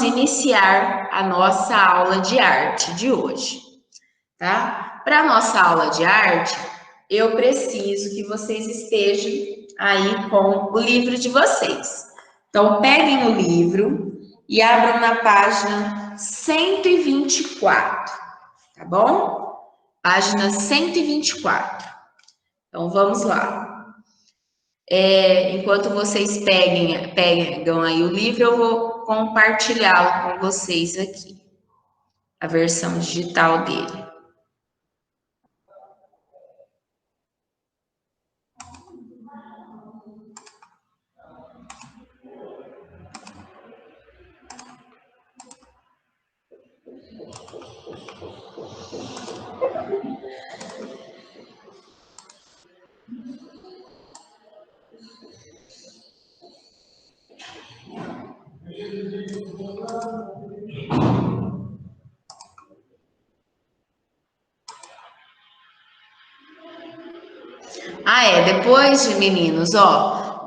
iniciar a nossa aula de arte de hoje, tá? Para a nossa aula de arte, eu preciso que vocês estejam aí com o livro de vocês. Então, peguem o livro e abram na página 124, tá bom? Página 124. Então, vamos lá. Enquanto vocês pegam aí o livro, eu vou compartilhá-lo com vocês aqui, a versão digital dele. Depois, meninos,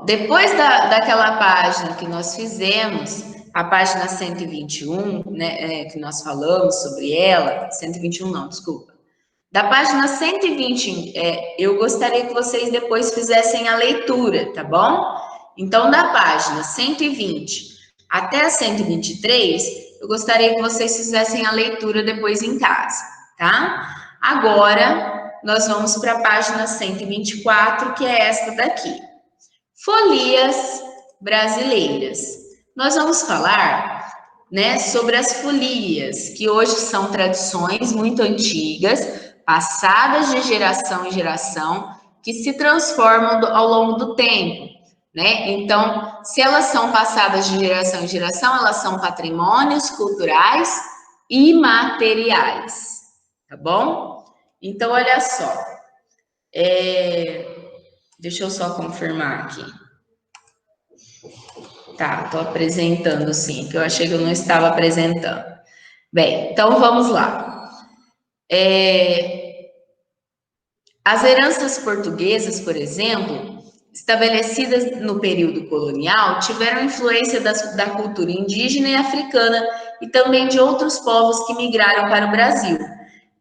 depois daquela página que nós fizemos, a página 121, né, que nós falamos sobre ela, 121 não, desculpa. Da página 120, eu gostaria que vocês depois fizessem a leitura, tá bom? Então, da página 120 até a 123, eu gostaria que vocês fizessem a leitura depois em casa, tá? Agora, nós vamos para a página 124, que é esta daqui. Folias brasileiras. Nós vamos falar, né, sobre as folias, que hoje são tradições muito antigas, passadas de geração em geração, que se transformam ao longo do tempo, né? Então, se elas são passadas de geração em geração, elas são patrimônios culturais e materiais, tá bom? Então, olha só. Deixa eu só confirmar aqui. Tá, tô apresentando sim, que eu achei que eu não estava apresentando. Bem, então vamos lá. As heranças portuguesas, por exemplo, estabelecidas no período colonial, tiveram influência da cultura indígena e africana e também de outros povos que migraram para o Brasil.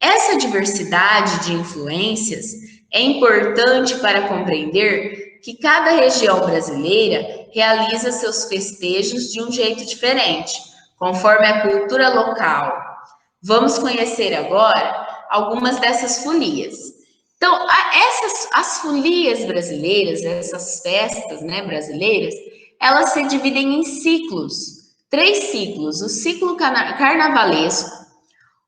Essa diversidade de influências é importante para compreender que cada região brasileira realiza seus festejos de um jeito diferente, conforme a cultura local. Vamos conhecer agora algumas dessas folias. Então, as folias brasileiras, essas festas, né, brasileiras, elas se dividem em ciclos, 3 ciclos: o ciclo carnavalesco,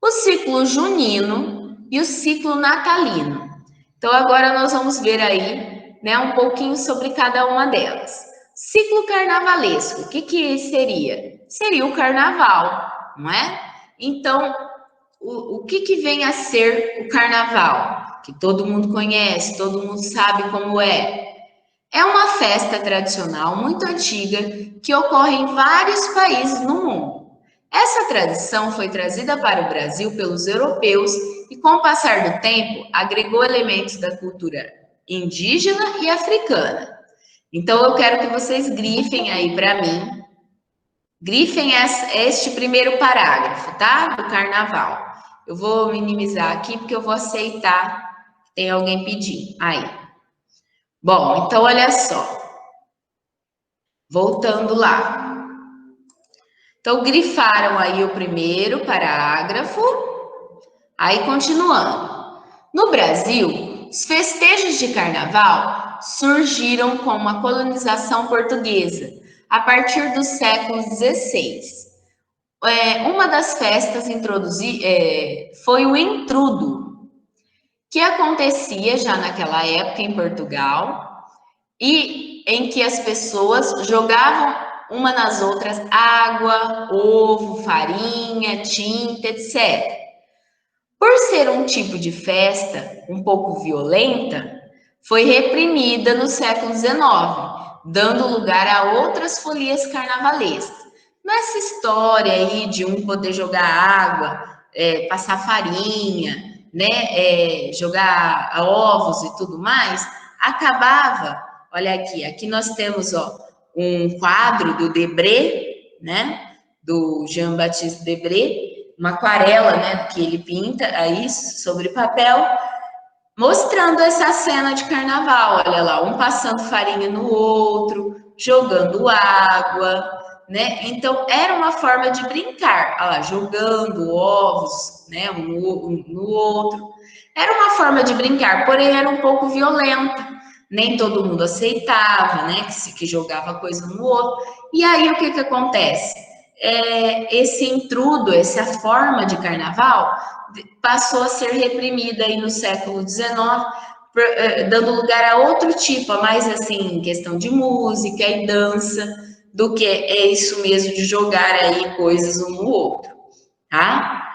o ciclo junino e o ciclo natalino. Então, agora nós vamos ver aí, né, um pouquinho sobre cada uma delas. Ciclo carnavalesco, o que seria? Seria o carnaval, não é? Então, o que vem a ser o carnaval? Que todo mundo conhece, todo mundo sabe como é. É uma festa tradicional muito antiga que ocorre em vários países no mundo. Essa tradição foi trazida para o Brasil pelos europeus e, com o passar do tempo, agregou elementos da cultura indígena e africana. Então, eu quero que vocês grifem aí para mim, grifem este primeiro parágrafo, tá? Do carnaval. Eu vou minimizar aqui porque eu vou aceitar. Tem alguém pedindo. Aí. Bom, então olha só. Voltando lá. Então, grifaram aí o primeiro parágrafo. Aí, continuando. No Brasil, os festejos de carnaval surgiram com a colonização portuguesa, a partir do século XVI. Uma das festas foi o intrudo, que acontecia já naquela época em Portugal, e em que as pessoas jogavam uma nas outras água, ovo, farinha, tinta, etc. Por ser um tipo de festa um pouco violenta, foi reprimida no século XIX, dando lugar a outras folias carnavalescas. Nessa história aí de um poder jogar água, passar farinha, né, jogar ovos e tudo mais, acabava, olha aqui nós temos um quadro do Debré, né, do Jean-Baptiste Debré, uma aquarela, né, que ele pinta aí sobre papel, mostrando essa cena de carnaval. Olha lá, um passando farinha no outro, jogando água, né? Então era uma forma de brincar, olha lá, jogando ovos, né, um no outro. Era uma forma de brincar, porém era um pouco violenta. Nem todo mundo aceitava, né, que jogava coisa um no outro. E aí o que acontece? Esse intrudo, essa forma de carnaval, passou a ser reprimida aí no século XIX, dando lugar a outro tipo, a mais assim, questão de música e dança, do que é isso mesmo de jogar aí coisas um no outro, tá?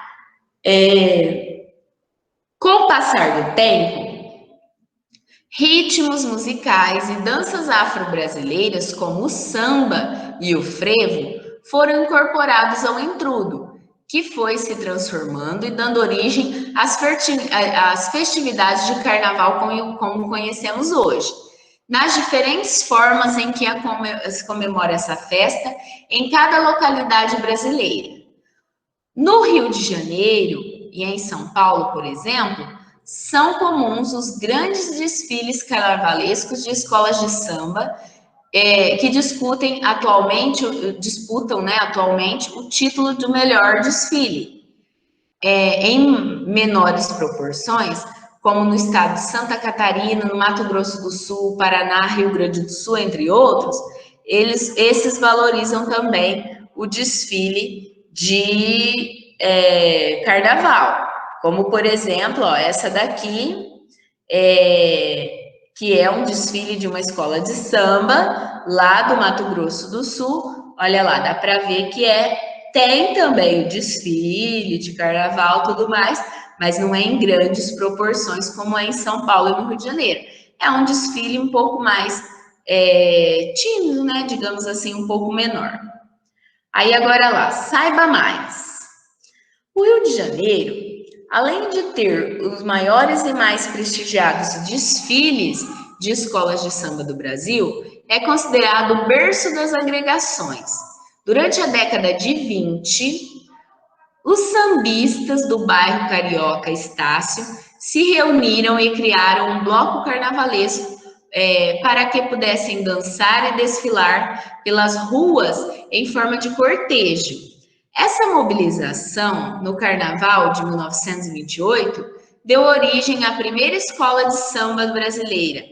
Com o passar do tempo, ritmos musicais e danças afro-brasileiras, como o samba e o frevo, foram incorporados ao intrudo, que foi se transformando e dando origem às festividades de carnaval como conhecemos hoje. Nas diferentes formas em que se comemora essa festa em cada localidade brasileira. No Rio de Janeiro e em São Paulo, por exemplo, são comuns os grandes desfiles carnavalescos de escolas de samba que disputam, né, atualmente o título do melhor desfile. Em menores proporções, como no estado de Santa Catarina, no Mato Grosso do Sul, Paraná, Rio Grande do Sul, entre outros, esses valorizam também o desfile de carnaval. Como, por exemplo, ó, essa daqui, que é um desfile de uma escola de samba lá do Mato Grosso do Sul. Olha lá, dá para ver que tem também o desfile de carnaval e tudo mais, mas não é em grandes proporções como é em São Paulo e no Rio de Janeiro. É um desfile um pouco mais tímido, né? Digamos assim, um pouco menor. Aí agora lá, saiba mais. O Rio de Janeiro, além de ter os maiores e mais prestigiados desfiles de escolas de samba do Brasil, é considerado o berço das agregações. Durante a década de 20, os sambistas do bairro Carioca Estácio se reuniram e criaram um bloco carnavalesco para que pudessem dançar e desfilar pelas ruas em forma de cortejo. Essa mobilização no Carnaval de 1928 deu origem à primeira escola de samba brasileira,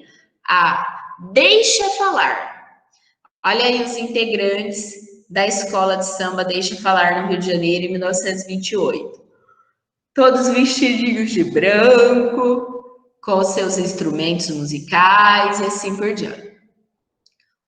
a Deixa Falar. Olha aí os integrantes da escola de samba Deixa Falar no Rio de Janeiro em 1928. Todos vestidinhos de branco, com os seus instrumentos musicais e assim por diante.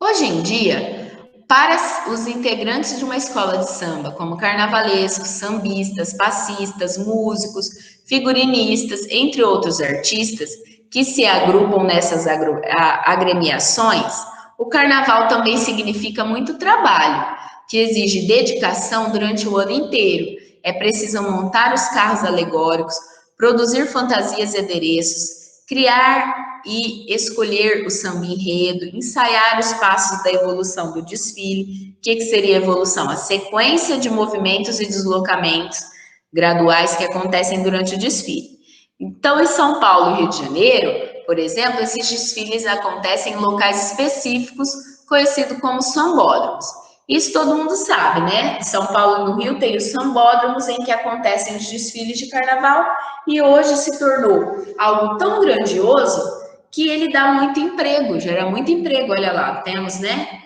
Hoje em dia, para os integrantes de uma escola de samba, como carnavalescos, sambistas, passistas, músicos, figurinistas, entre outros artistas, que se agrupam nessas agremiações, o carnaval também significa muito trabalho, que exige dedicação durante o ano inteiro. É preciso montar os carros alegóricos, produzir fantasias e adereços, criar e escolher o samba enredo, ensaiar os passos da evolução do desfile. O que seria evolução? A sequência de movimentos e deslocamentos graduais que acontecem durante o desfile. Então, em São Paulo e Rio de Janeiro, por exemplo, esses desfiles acontecem em locais específicos, conhecidos como sambódromos. Isso todo mundo sabe, né? Em São Paulo e no Rio tem os sambódromos em que acontecem os desfiles de carnaval e hoje se tornou algo tão grandioso que ele dá muito emprego, gera muito emprego. Olha lá, temos, né?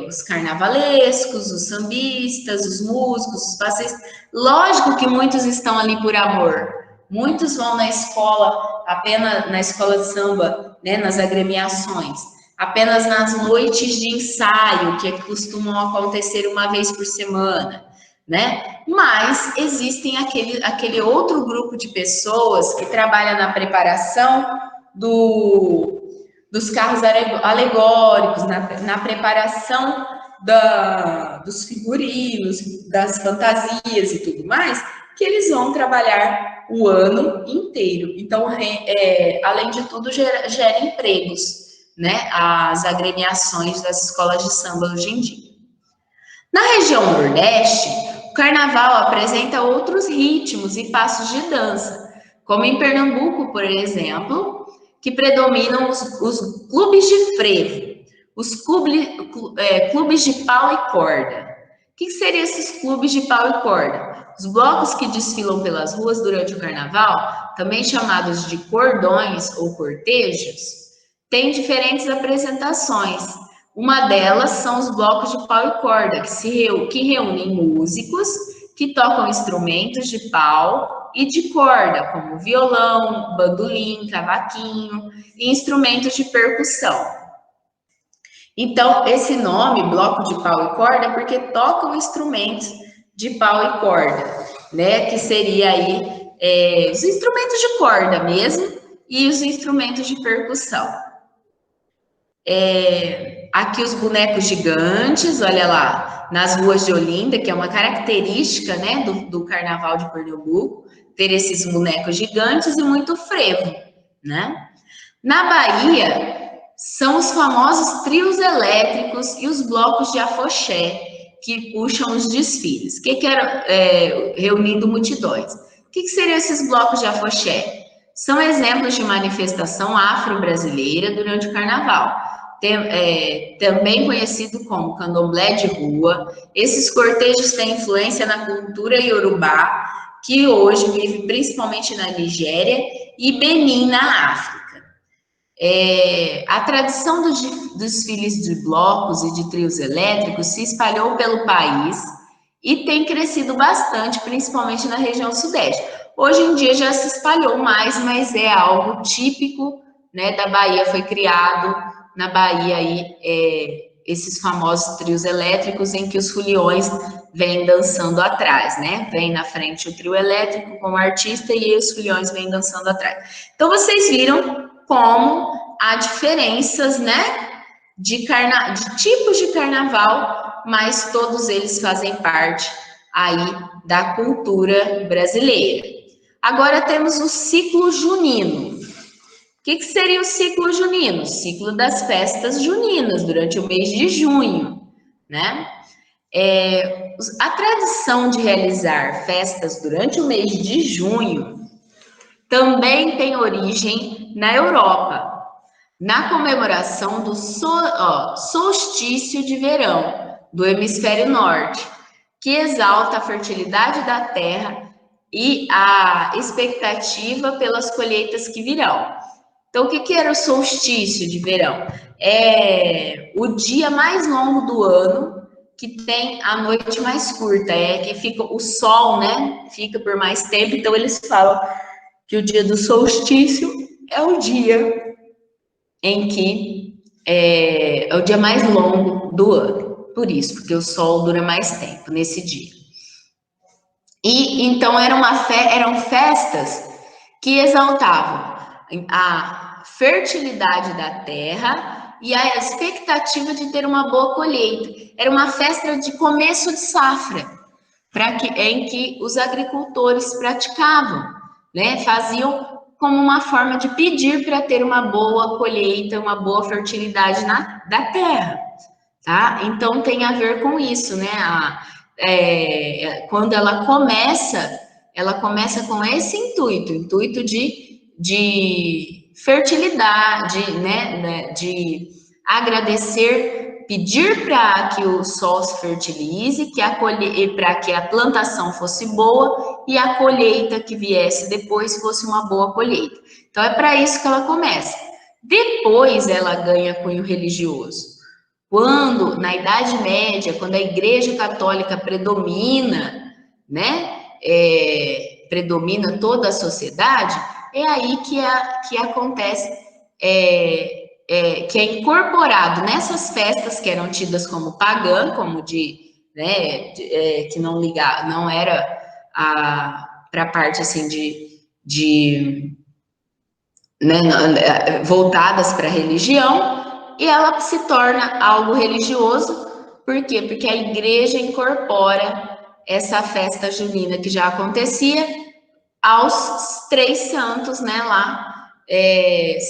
Os carnavalescos, os sambistas, os músicos, os passistas. Lógico que muitos estão ali por amor. Muitos vão na escola, apenas na escola de samba, né? Nas agremiações. Apenas nas noites de ensaio, que costumam acontecer uma vez por semana, né? Mas existem aquele outro grupo de pessoas que trabalha na preparação dos carros alegóricos, na preparação dos figurinos, das fantasias e tudo mais, que eles vão trabalhar o ano inteiro. Então, além de tudo, gera empregos, né, as agremiações das escolas de samba hoje em dia. Na região Nordeste, o carnaval apresenta outros ritmos e passos de dança, como em Pernambuco, por exemplo, que predominam os clubes de frevo, os clubes de pau e corda. O que seriam esses clubes de pau e corda? Os blocos que desfilam pelas ruas durante o carnaval, também chamados de cordões ou cortejos, têm diferentes apresentações. Uma delas são os blocos de pau e corda, que reúnem músicos que tocam instrumentos de pau e de corda, como violão, bandolim, cavaquinho e instrumentos de percussão. Então, esse nome, bloco de pau e corda, é porque tocam instrumentos de pau e corda, né? Que seria aí os instrumentos de corda mesmo e os instrumentos de percussão. Aqui os bonecos gigantes, olha lá, nas ruas de Olinda, que é uma característica, né, do Carnaval de Pernambuco, ter esses bonecos gigantes e muito frevo, né? Na Bahia, são os famosos trios elétricos e os blocos de afoxé, que puxam os desfiles. O que era reunindo multidões? O que seriam esses blocos de afoxé? São exemplos de manifestação afro-brasileira durante o Carnaval, também conhecido como candomblé de rua. Esses cortejos têm influência na cultura iorubá, que hoje vive principalmente na Nigéria e Benin, na África. A tradição dos desfiles de blocos e de trios elétricos se espalhou pelo país e tem crescido bastante, principalmente na região sudeste. Hoje em dia já se espalhou mais, mas é algo típico, né, da Bahia. Foi criado na Bahia aí esses famosos trios elétricos em que os foliões vêm dançando atrás, né? Vem na frente o trio elétrico com o artista e os foliões vêm dançando atrás. Então vocês viram como há diferenças, né, de tipos de carnaval, mas todos eles fazem parte aí da cultura brasileira. Agora temos o ciclo junino. O que seria o ciclo junino? O ciclo das festas juninas, durante o mês de junho, né? A tradição de realizar festas durante o mês de junho também tem origem na Europa, na comemoração do solstício de verão do hemisfério norte, que exalta a fertilidade da terra e a expectativa pelas colheitas que virão. Então, o que era o solstício de verão? É o dia mais longo do ano, que tem a noite mais curta, que fica o sol, né? Fica por mais tempo. Então, eles falam que o dia do solstício é o dia em que é o dia mais longo do ano. Por isso, porque o sol dura mais tempo nesse dia. E então eram festas que exaltavam a fertilidade da terra e a expectativa de ter uma boa colheita. Era uma festa de começo de safra, em que os agricultores praticavam, né? Faziam como uma forma de pedir para ter uma boa colheita, uma boa fertilidade da terra, tá? Então tem a ver com isso, né? Quando ela começa com esse intuito de fertilidade, né? De agradecer, pedir para que o sol se fertilize, para que a plantação fosse boa e a colheita que viesse depois fosse uma boa colheita. Então é para isso que ela começa. Depois ela ganha cunho religioso. Quando, na Idade Média, quando a Igreja Católica predomina, né? Predomina toda a sociedade, é aí que acontece, que é incorporado nessas festas que eram tidas como pagã, como que não era para a parte assim né, voltadas para a religião, e ela se torna algo religioso. Por quê? Porque a igreja incorpora essa festa junina que já acontecia aos 3 santos, né, lá,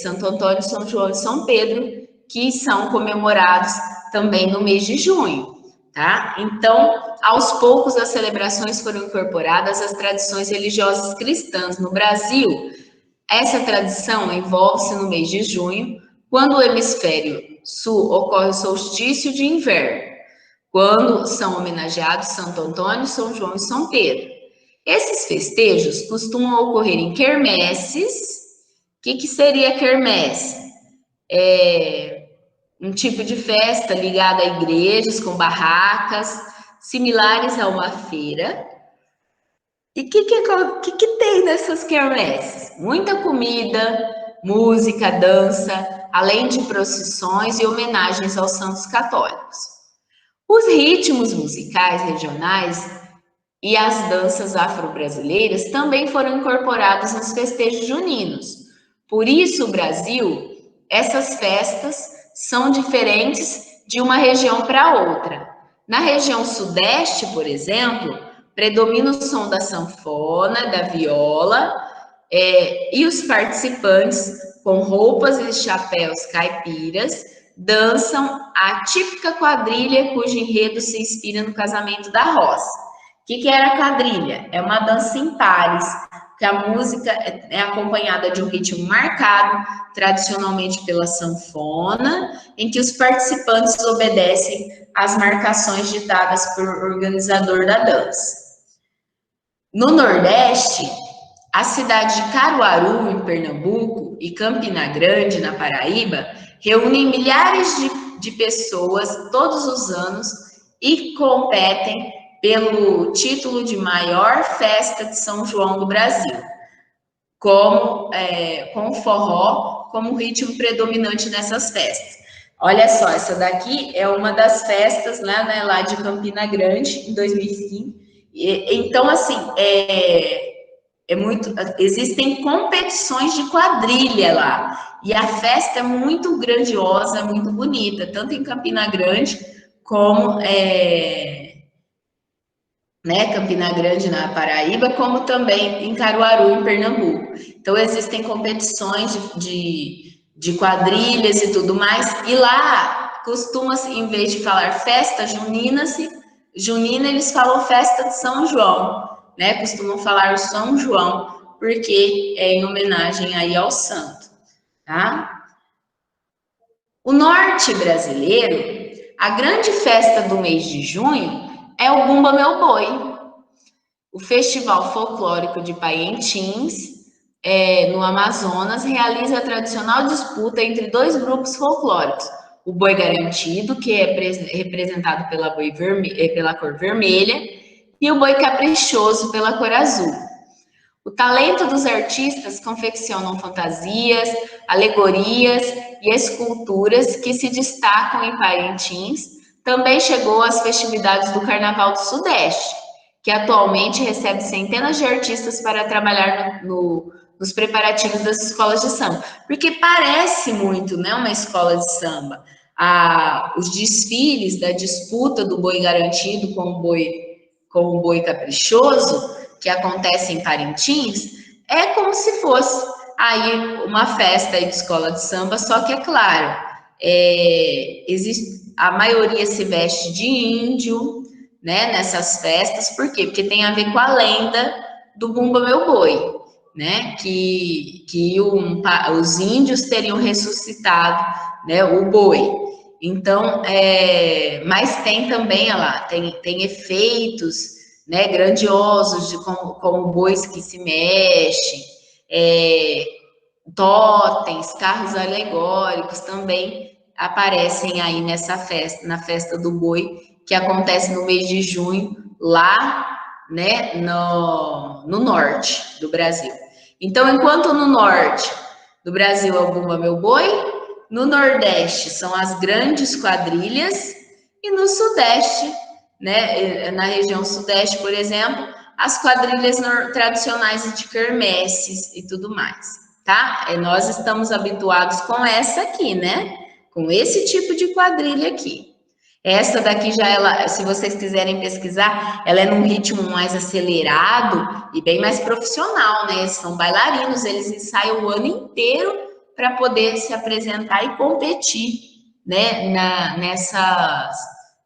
Santo Antônio, São João e São Pedro, que são comemorados também no mês de junho, tá? Então, aos poucos, as celebrações foram incorporadas às tradições religiosas cristãs. No Brasil, essa tradição envolve-se no mês de junho, quando o hemisfério sul ocorre o solstício de inverno, quando são homenageados Santo Antônio, São João e São Pedro. Esses festejos costumam ocorrer em quermesses. O que seria quermesse? Um tipo de festa ligada a igrejas com barracas, similares a uma feira. E o que tem nessas quermesses? Muita comida, música, dança, além de procissões e homenagens aos santos católicos. Os ritmos musicais regionais e as danças afro-brasileiras também foram incorporados nos festejos juninos. Por isso, o Brasil, essas festas são diferentes de uma região para outra. Na região sudeste, por exemplo, predomina o som da sanfona, da viola, e os participantes, com roupas e chapéus caipiras, dançam a típica quadrilha, cujo enredo se inspira no casamento da roça. O que era a quadrilha? É uma dança em pares, que a música é acompanhada de um ritmo marcado, tradicionalmente pela sanfona, em que os participantes obedecem às marcações ditadas pelo organizador da dança. No Nordeste, a cidade de Caruaru, em Pernambuco, e Campina Grande, na Paraíba, reúnem milhares de pessoas todos os anos e competem pelo título de maior festa de São João do Brasil, com o forró como ritmo predominante nessas festas. Olha só, essa daqui é uma das festas lá de Campina Grande, em 2005. Então, assim, existem competições de quadrilha lá, e a festa é muito grandiosa, muito bonita, tanto em Campina Grande como Campina Grande, na Paraíba, como também em Caruaru, em Pernambuco. Então, existem competições de quadrilhas e tudo mais, e lá costuma-se, em vez de falar festa junina, eles falam festa de São João, costumam falar São João, porque é em homenagem aí ao santo, tá? O norte brasileiro, a grande festa do mês de junho é o Bumba Meu Boi, o Festival Folclórico de Parintins, no Amazonas, realiza a tradicional disputa entre dois grupos folclóricos, o Boi Garantido, que é representado pela cor vermelha, e o Boi Caprichoso pela cor azul. O talento dos artistas confeccionam fantasias, alegorias e esculturas que se destacam em Parintins. Também chegou às festividades do Carnaval do Sudeste, que atualmente recebe centenas de artistas para trabalhar nos preparativos das escolas de samba. Porque parece muito, uma escola de samba. Os desfiles da disputa do Boi Garantido com o Boi Caprichoso, que acontece em Parintins, é como se fosse aí uma festa de escola de samba, só que é claro, a maioria se veste de índio, nessas festas. Por quê? Porque tem a ver com a lenda do Bumba Meu Boi, que os índios teriam ressuscitado, o boi. Então, mas tem também, olha lá, tem efeitos, grandiosos, como bois que se mexem, totens, carros alegóricos também aparecem aí nessa festa, na festa do boi, que acontece no mês de junho, lá, no norte do Brasil. Então, enquanto no norte do Brasil é o Bumba Meu Boi, no Nordeste são as grandes quadrilhas, e no Sudeste, na região Sudeste, por exemplo, as quadrilhas tradicionais de quermesses e tudo mais, tá? Nós estamos habituados com essa aqui, com esse tipo de quadrilha aqui. Essa daqui se vocês quiserem pesquisar, ela é num ritmo mais acelerado e bem mais profissional, Eles são bailarinos, eles ensaiam o ano inteiro para poder se apresentar e competir,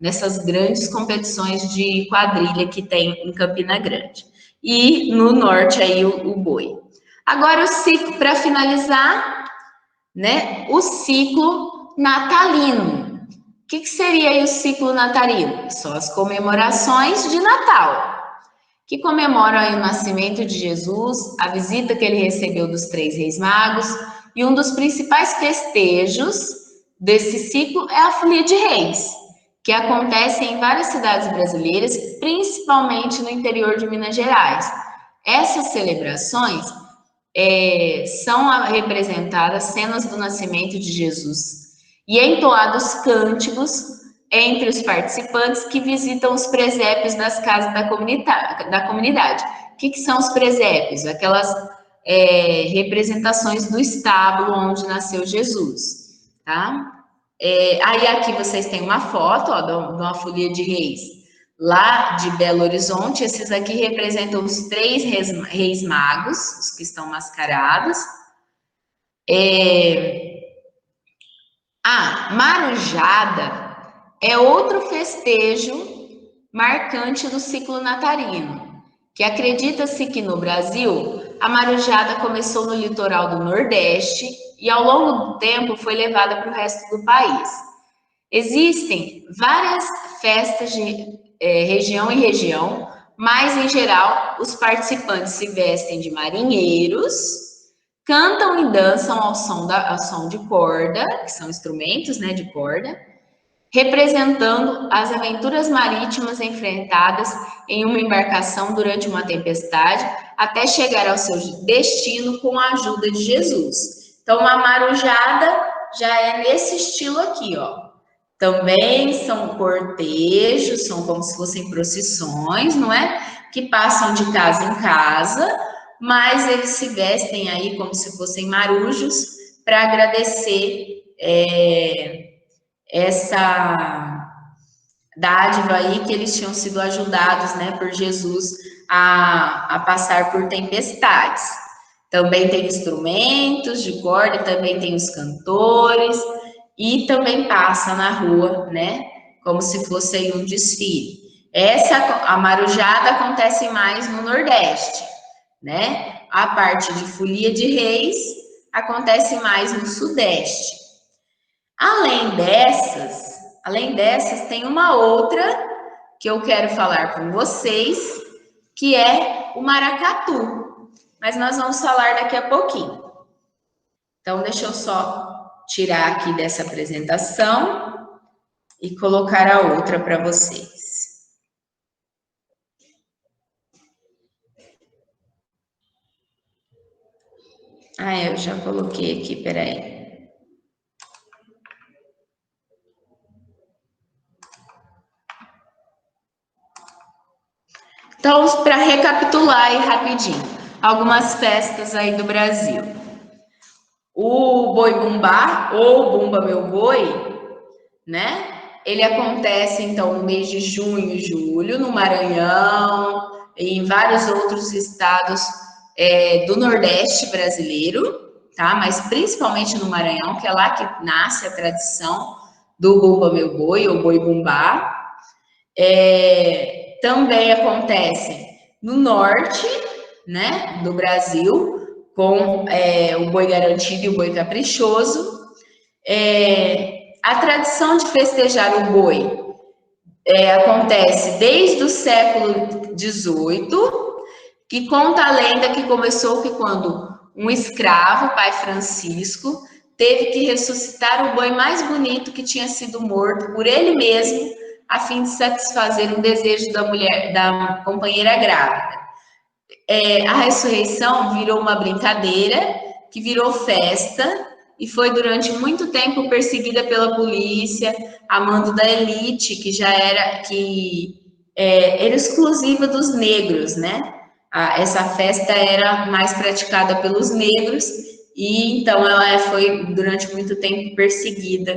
nessas grandes competições de quadrilha que tem em Campina Grande. E no norte aí o boi. Agora o ciclo, para finalizar, né, o ciclo natalino. O que seria aí o ciclo natalino? São as comemorações de Natal, que comemoram aí o nascimento de Jesus, a visita que ele recebeu dos 3 reis magos, e um dos principais festejos desse ciclo é a Folia de Reis, que acontece em várias cidades brasileiras, principalmente no interior de Minas Gerais. Essas celebrações são representadas cenas do nascimento de Jesus e entoados cânticos entre os participantes que visitam os presépios das casas da comunidade. O que são os presépios? Aquelas representações do estábulo onde nasceu Jesus, tá? Aí aqui vocês têm uma foto, ó, de uma folia de reis lá de Belo Horizonte. Esses aqui representam os 3 reis magos, os que estão mascarados. A marujada é outro festejo marcante do ciclo natalino, que acredita-se que no Brasil a marujada começou no litoral do Nordeste e ao longo do tempo foi levada para o resto do país. Existem várias festas de região em região, mas em geral os participantes se vestem de marinheiros, cantam e dançam ao som de corda, que são instrumentos, né, de corda, representando as aventuras marítimas enfrentadas em uma embarcação durante uma tempestade, até chegar ao seu destino com a ajuda de Jesus. Então, a marujada já é nesse estilo aqui, ó. Também são cortejos, são como se fossem procissões, não é? Que passam de casa em casa, mas eles se vestem aí como se fossem marujos para agradecer essa dádiva aí que eles tinham sido ajudados, né, por Jesus a passar por tempestades. Também tem instrumentos de corda, também tem os cantores e também passa na rua, né, como se fosse aí um desfile. A marujada acontece mais no Nordeste, né? A parte de folia de reis acontece mais no Sudeste. Além dessas, tem uma outra que eu quero falar com vocês, que é o maracatu. Mas nós vamos falar daqui a pouquinho. Então, deixa eu só tirar aqui dessa apresentação e colocar a outra para vocês. Eu já coloquei aqui, peraí. Então, para recapitular aí rapidinho, algumas festas aí do Brasil. O Boi Bumbá, ou Bumba Meu Boi, né? Ele acontece, então, no mês de junho e julho, no Maranhão, e em vários outros estados do Nordeste brasileiro, tá? Mas principalmente no Maranhão, que é lá que nasce a tradição do Bumba Meu Boi, ou Boi Bumbá. Também acontece no norte, né, do Brasil, com o boi garantido e o boi caprichoso. A tradição de festejar o boi acontece desde o século XVIII, que conta a lenda que começou que quando um escravo, pai Francisco, teve que ressuscitar o boi mais bonito que tinha sido morto por ele mesmo, a fim de satisfazer um desejo da companheira grávida. A ressurreição virou uma brincadeira, que virou festa, e foi durante muito tempo perseguida pela polícia, a mando da elite, que já era exclusiva dos negros, né? Essa festa era mais praticada pelos negros, e então ela foi durante muito tempo perseguida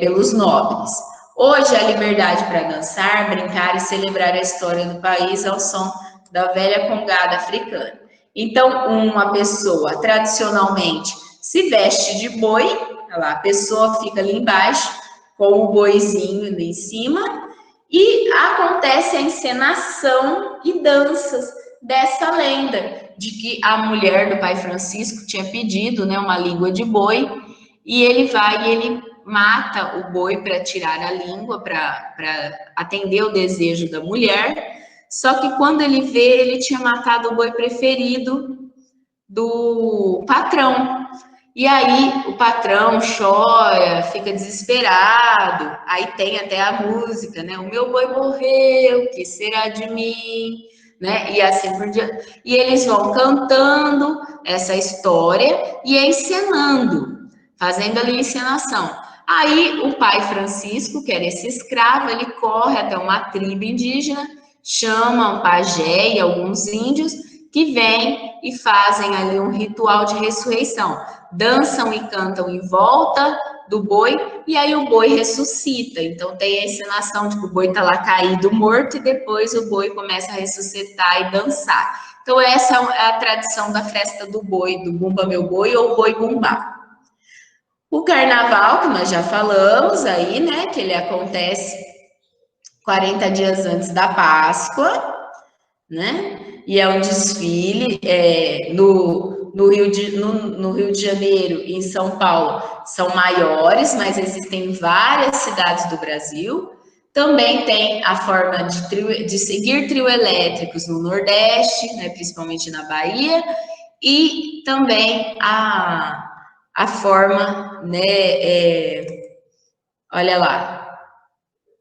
pelos nobres. Hoje, a liberdade para dançar, brincar e celebrar a história do país ao som da velha congada africana. Então, uma pessoa tradicionalmente se veste de boi, a pessoa fica ali embaixo, com o boizinho ali em cima, e acontece a encenação e danças dessa lenda, de que a mulher do pai Francisco tinha pedido, né, uma língua de boi, e ele vai e ele mata o boi para tirar a língua, para atender o desejo da mulher, só que quando ele vê, ele tinha matado o boi preferido do patrão. E aí o patrão chora, fica desesperado. Aí tem até a música, né? O meu boi morreu, o que será de mim? Né? E assim por diante. E eles vão cantando essa história e encenando, fazendo ali encenação. Aí o pai Francisco, que era esse escravo, ele corre até uma tribo indígena, chama um pajé e alguns índios que vêm e fazem ali um ritual de ressurreição. Dançam e cantam em volta do boi e aí o boi ressuscita. Então tem a encenação de que o boi está lá caído, morto, e depois o boi começa a ressuscitar e dançar. Então essa é a tradição da festa do boi, do Bumba Meu Boi ou Boi Bumbá. O carnaval, que nós já falamos aí, né, que ele acontece 40 dias antes da Páscoa, né? E é um desfile no Rio de Janeiro e em São Paulo são maiores, mas existem em várias cidades do Brasil. Também tem a forma de seguir trio elétricos no Nordeste, né, principalmente na Bahia, e também a forma, né, olha lá,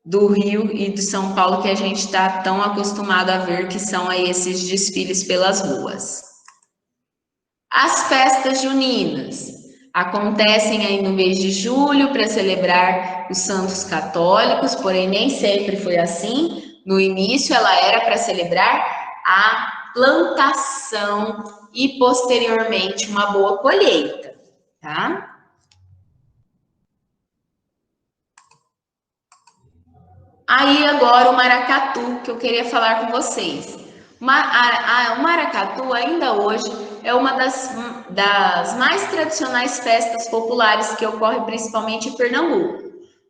do Rio e de São Paulo que a gente está tão acostumado a ver, que são aí esses desfiles pelas ruas. As festas juninas acontecem aí no mês de julho para celebrar os santos católicos, porém nem sempre foi assim. No início ela era para celebrar a plantação e posteriormente uma boa colheita, tá? Aí agora o maracatu, que eu queria falar com vocês. O maracatu ainda hoje é uma das mais tradicionais festas populares que ocorre principalmente em Pernambuco,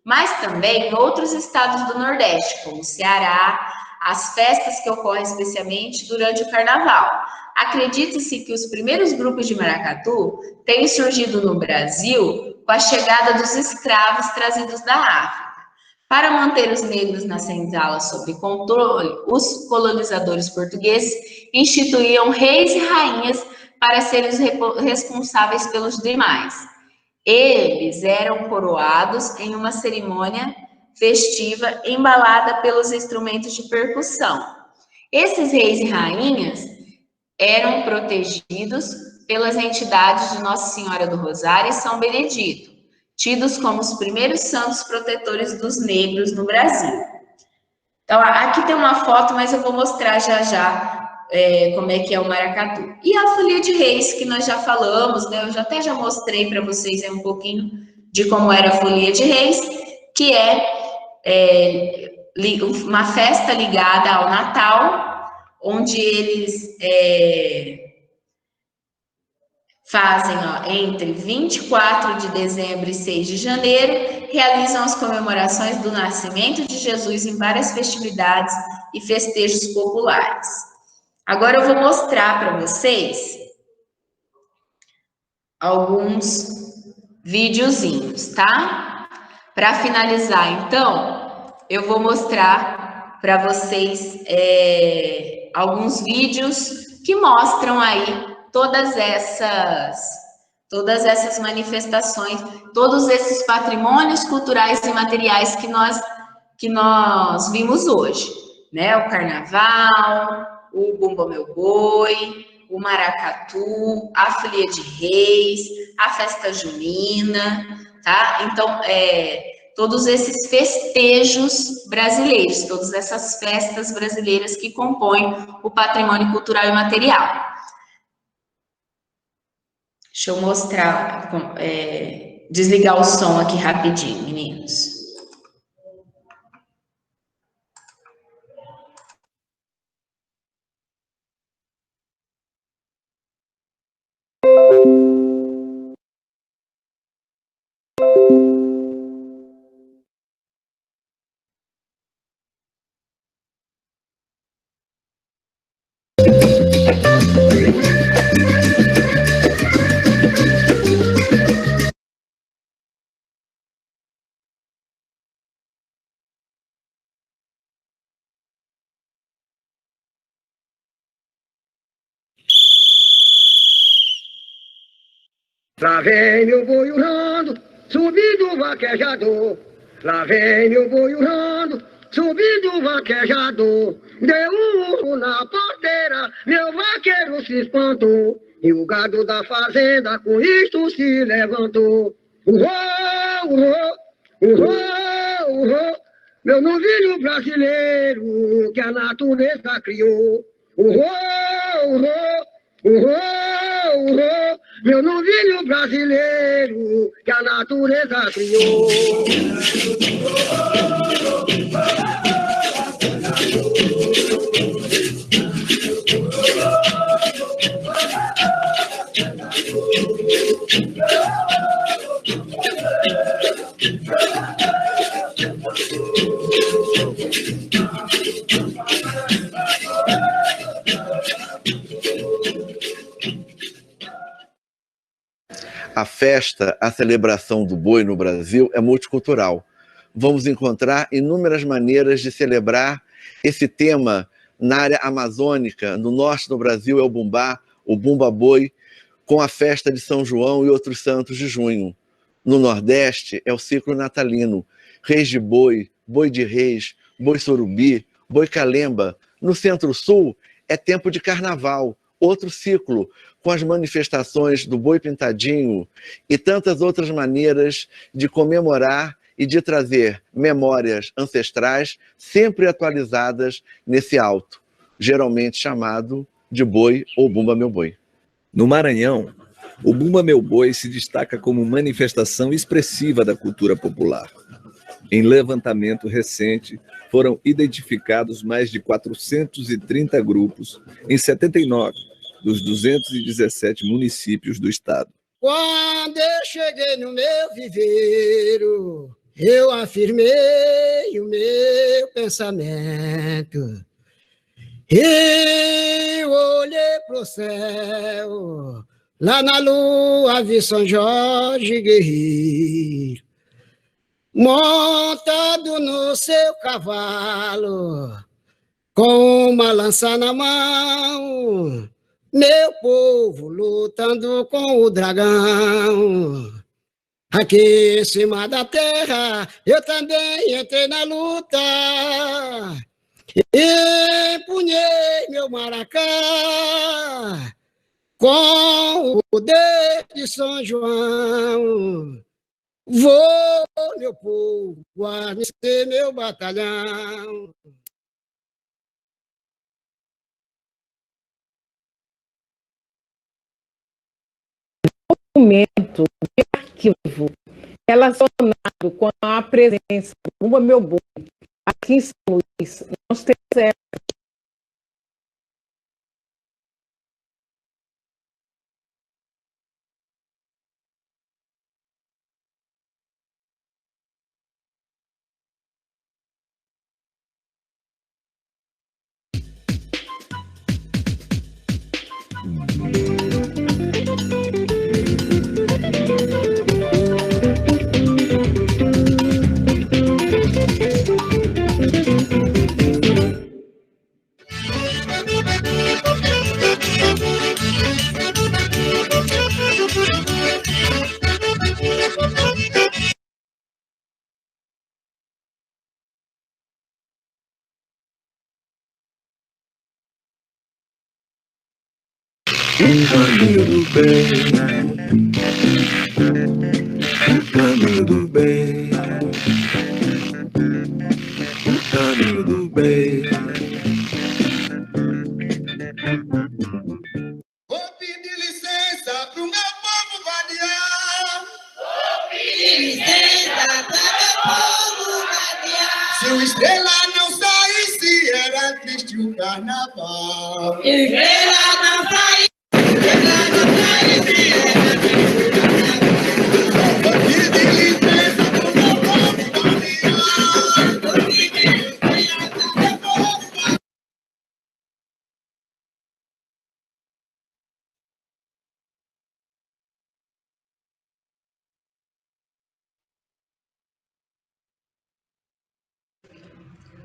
mas também em outros estados do Nordeste, como Ceará, as festas que ocorrem especialmente durante o Carnaval. Acredita-se que os primeiros grupos de maracatu têm surgido no Brasil com a chegada dos escravos trazidos da África. Para manter os negros na senzala sob controle, os colonizadores portugueses instituíam reis e rainhas para serem os responsáveis pelos demais. Eles eram coroados em uma cerimônia festiva embalada pelos instrumentos de percussão. Esses reis e rainhas eram protegidos pelas entidades de Nossa Senhora do Rosário e São Benedito, tidos como os primeiros santos protetores dos negros no Brasil. Então, aqui tem uma foto, mas eu vou mostrar já já como é que é o maracatu. E a folia de reis, que nós já falamos, né? Eu já mostrei para vocês um pouquinho de como era a folia de reis, que uma festa ligada ao Natal, onde eles fazem entre 24 de dezembro e 6 de janeiro, realizam as comemorações do nascimento de Jesus em várias festividades e festejos populares. Agora eu vou mostrar para vocês alguns videozinhos, tá? Para finalizar, então, eu vou mostrar para vocês alguns vídeos que mostram aí todas essas manifestações, todos esses patrimônios culturais e materiais que nós vimos hoje, né? O carnaval, o Bumba Meu Boi, o maracatu, a folia de reis, a festa junina, tá? Então, todos esses festejos brasileiros, todas essas festas brasileiras que compõem o patrimônio cultural e material. Deixa eu mostrar, desligar o som aqui rapidinho, meninos. Lá vem meu boi urrando, subindo o vaquejador. Lá vem meu boi urrando, subindo o vaquejador. Deu um urro na porteira, meu vaqueiro se espantou. E o gado da fazenda com isto se levantou. Urrou, urrou, urrou, urrou. Meu novilho brasileiro que a natureza criou. Urrou, urrou, urrou, urrou. Meu novilho brasileiro que a natureza criou. A festa, a celebração do boi no Brasil é multicultural. Vamos encontrar inúmeras maneiras de celebrar esse tema na área amazônica. No norte do Brasil é o bumbá, o bumba-boi, com a festa de São João e outros santos de junho. No Nordeste é o ciclo natalino, reis de boi, boi de reis, boi surubi, boi calemba. No Centro-Sul é tempo de carnaval, outro ciclo, com as manifestações do boi pintadinho e tantas outras maneiras de comemorar e de trazer memórias ancestrais sempre atualizadas nesse alto, geralmente chamado de boi ou bumba meu boi. No Maranhão, o Bumba Meu Boi se destaca como manifestação expressiva da cultura popular. Em levantamento recente, foram identificados mais de 430 grupos em 79 dos 217 municípios do estado. Quando eu cheguei no meu viveiro, eu afirmei o meu pensamento. Eu olhei pro céu, lá na lua vi São Jorge guerreiro, montado no seu cavalo, com uma lança na mão, meu povo lutando com o dragão. Aqui em cima da terra, eu também entrei na luta. Empunhei meu maracá com o poder de São João. Vou, meu povo, guarnecer meu batalhão. Documento de arquivo relacionado com a presença do Bumba Meu Boi aqui em São Luís, nós temos Caminho do bem, caminho do bem, caminho do bem. Vou pedir licença pro meu povo vadiar. Vou pedir licença pro meu povo vadiar. Se o Estrela não saísse, era triste o carnaval. Estrela não saísse.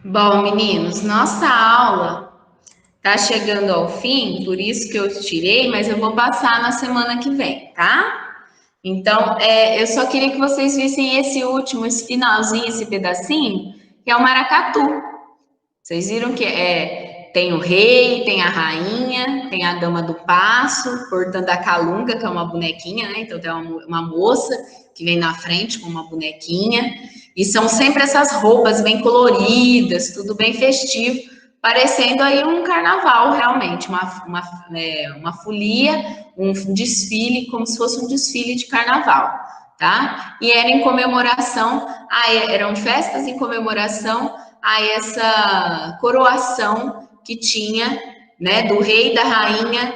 Bom, meninos, nossa aula tá chegando ao fim, por isso que eu tirei, mas eu vou passar na semana que vem, tá? Então, eu só queria que vocês vissem esse finalzinho, esse pedacinho, que é o maracatu. Vocês viram que tem o rei, tem a rainha, tem a dama do passo, portando a calunga, que é uma bonequinha, né? Então tem uma moça que vem na frente com uma bonequinha. E são sempre essas roupas bem coloridas, tudo bem festivo, parecendo aí um carnaval, realmente, uma folia, um desfile, como se fosse um desfile de carnaval, tá? E era em comemoração, eram festas em comemoração a essa coroação que tinha, né, do rei e da rainha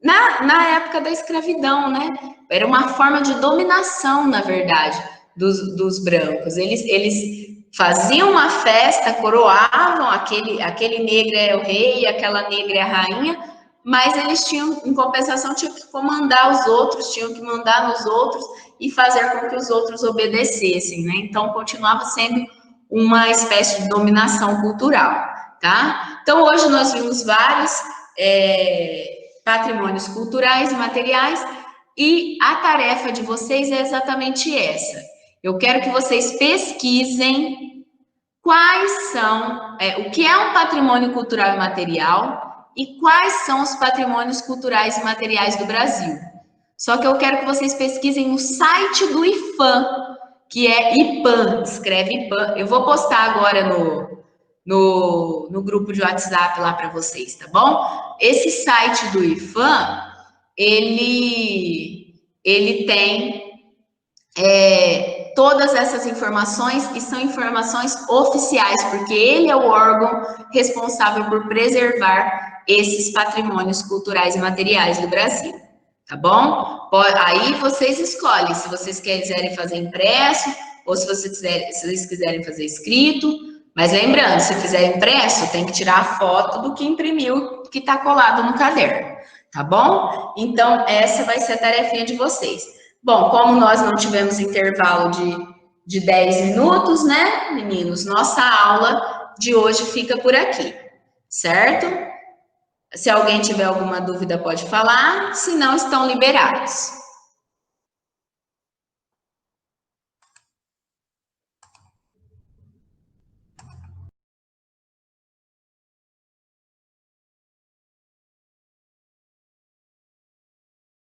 na época da escravidão, né? Era uma forma de dominação, na verdade, dos brancos. Eles faziam uma festa, coroavam, aquele negro é o rei, aquela negra é a rainha, mas eles tinham, em compensação, tinham que comandar os outros, tinham que mandar nos outros e fazer com que os outros obedecessem, né? Então, continuava sendo uma espécie de dominação cultural, tá? Então, hoje nós vimos vários patrimônios culturais e materiais, e a tarefa de vocês é exatamente essa. Eu quero que vocês pesquisem quais são, o que é um patrimônio cultural e material e quais são os patrimônios culturais e materiais do Brasil. Só que eu quero que vocês pesquisem no site do IPHAN, que é IPHAN, escreve IPHAN. Eu vou postar agora no grupo de WhatsApp lá para vocês, tá bom? Esse site do IPHAN, ele tem todas essas informações, e são informações oficiais, porque ele é o órgão responsável por preservar esses patrimônios culturais e materiais do Brasil, tá bom? Aí vocês escolhem se vocês quiserem fazer impresso ou se vocês quiserem fazer escrito, mas lembrando, se fizer impresso, tem que tirar a foto do que imprimiu, que está colado no caderno, tá bom? Então, essa vai ser a tarefinha de vocês. Bom, como nós não tivemos intervalo de 10 minutos, né, meninos? Nossa aula de hoje fica por aqui, certo? Se alguém tiver alguma dúvida, pode falar, se não, estão liberados.